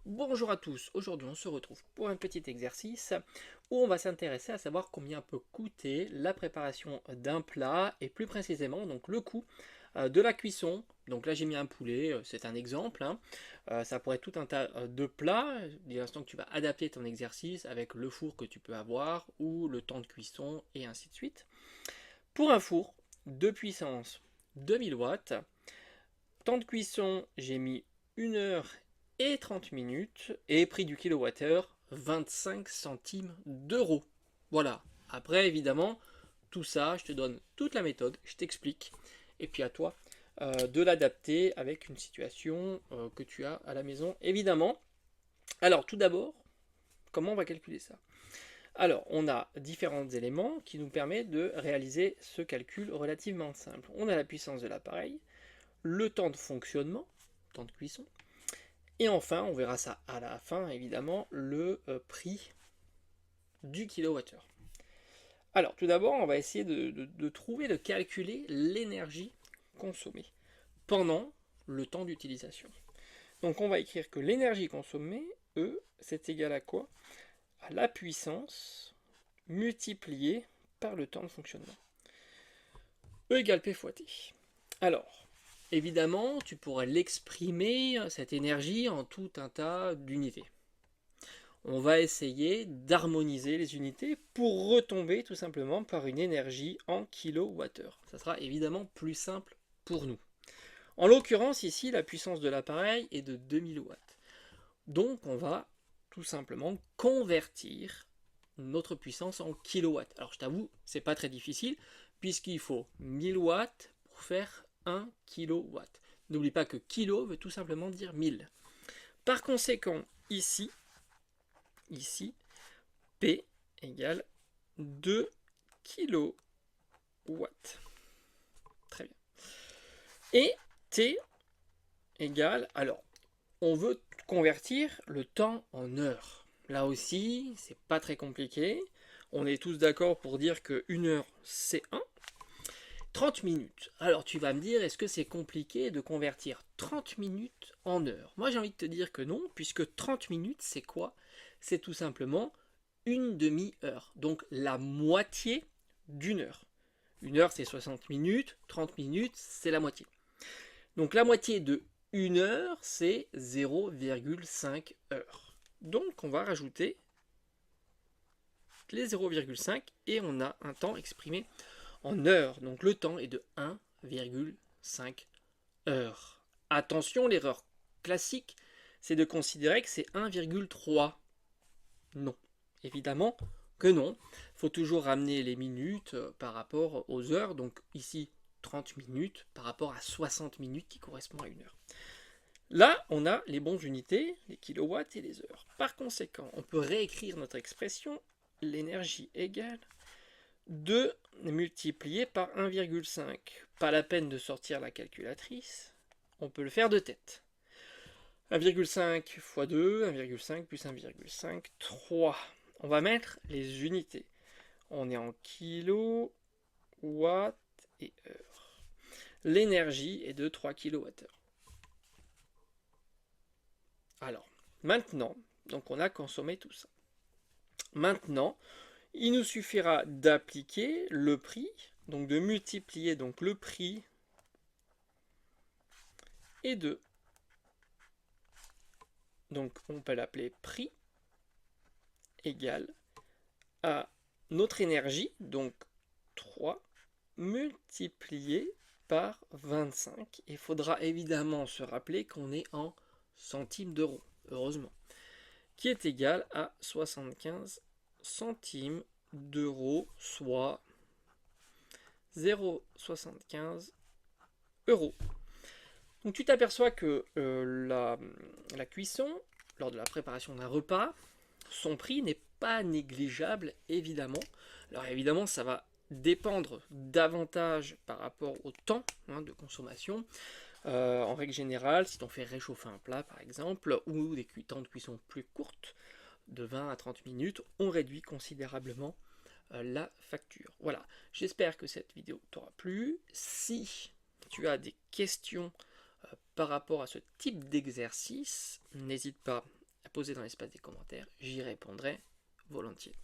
Bonjour à tous, aujourd'hui on se retrouve pour un petit exercice où on va s'intéresser à savoir combien peut coûter la préparation d'un plat et plus précisément donc le coût de la cuisson. Donc là j'ai mis un poulet, c'est un exemple, hein. Ça pourrait être tout un tas de plats, dès l'instant que tu vas adapter ton exercice avec le four que tu peux avoir ou le temps de cuisson et ainsi de suite. Pour un four de puissance 2000 watts, temps de cuisson, j'ai mis 1 h et 30 minutes et prix du kilowattheure 25 centimes d'euros. Voilà. Après, évidemment, tout ça, je te donne toute la méthode, je t'explique. Et puis à toi de l'adapter avec une situation que tu as à la maison, évidemment. Alors, tout d'abord, comment on va calculer ça? Alors, on a différents éléments qui nous permettent de réaliser ce calcul relativement simple. On a la puissance de l'appareil, le temps de fonctionnement, temps de cuisson, et enfin, on verra ça à la fin, évidemment, le prix du kilowattheure. Alors, tout d'abord, on va essayer de trouver, de calculer l'énergie consommée pendant le temps d'utilisation. Donc, on va écrire que l'énergie consommée, E, c'est égal à quoi? À la puissance multipliée par le temps de fonctionnement. E égale P fois T. Alors, évidemment, tu pourrais l'exprimer, cette énergie, en tout un tas d'unités. On va essayer d'harmoniser les unités pour retomber tout simplement par une énergie en kilowattheure. Ça sera évidemment plus simple pour nous. En l'occurrence, ici, la puissance de l'appareil est de 2000 watts. Donc, on va tout simplement convertir notre puissance en kilowatts. Alors, je t'avoue, c'est pas très difficile, puisqu'il faut 1000 watts pour faire 1 kilowatt. N'oublie pas que kilo veut tout simplement dire 1000. Par conséquent, ici, P égale 2 kilowatts. Très bien. Et T égale, alors, on veut convertir le temps en heures. Là aussi, c'est pas très compliqué. On est tous d'accord pour dire que 1 heure, c'est 1. 30 minutes. Alors tu vas me dire, est-ce que c'est compliqué de convertir 30 minutes en heures? Moi j'ai envie de te dire que non, puisque 30 minutes, c'est quoi? C'est tout simplement une demi-heure. Donc la moitié d'une heure. Une heure, c'est 60 minutes. 30 minutes, c'est la moitié. Donc la moitié de 1 heure, c'est 0,5 heures. Donc on va rajouter les 0,5 et on a un temps exprimé en heures. Donc le temps est de 1,5 heures. Attention, l'erreur classique, c'est de considérer que c'est 1,3. Non, évidemment que non. Il faut toujours ramener les minutes par rapport aux heures. Donc ici, 30 minutes par rapport à 60 minutes qui correspond à 1 heure. Là, on a les bonnes unités, les kilowatts et les heures. Par conséquent, on peut réécrire notre expression, l'énergie égale 2 multiplié par 1,5. Pas la peine de sortir la calculatrice, on peut le faire de tête. 1,5 fois 2, 1,5 plus 1,5, 3. On va mettre les unités. On est en kilos, watts et heures. L'énergie est de 3 kWh. Alors, maintenant, donc on a consommé tout ça. Maintenant, il nous suffira d'appliquer le prix, donc de multiplier donc le prix et de, donc on peut l'appeler prix égal à notre énergie, donc 3 multiplié par 25. Il faudra évidemment se rappeler qu'on est en centimes d'euros, heureusement, qui est égal à 75 centimes d'euros, soit 0,75 euros. Donc tu t'aperçois que la cuisson, lors de la préparation d'un repas, son prix n'est pas négligeable, évidemment. Alors évidemment, ça va dépendre davantage par rapport au temps de consommation. En règle générale, si on fait réchauffer un plat par exemple, ou des temps de cuisson plus courtes, de 20 à 30 minutes, on réduit considérablement la facture. Voilà, j'espère que cette vidéo t'aura plu. Si tu as des questions par rapport à ce type d'exercice, n'hésite pas poser dans l'espace des commentaires, j'y répondrai volontiers.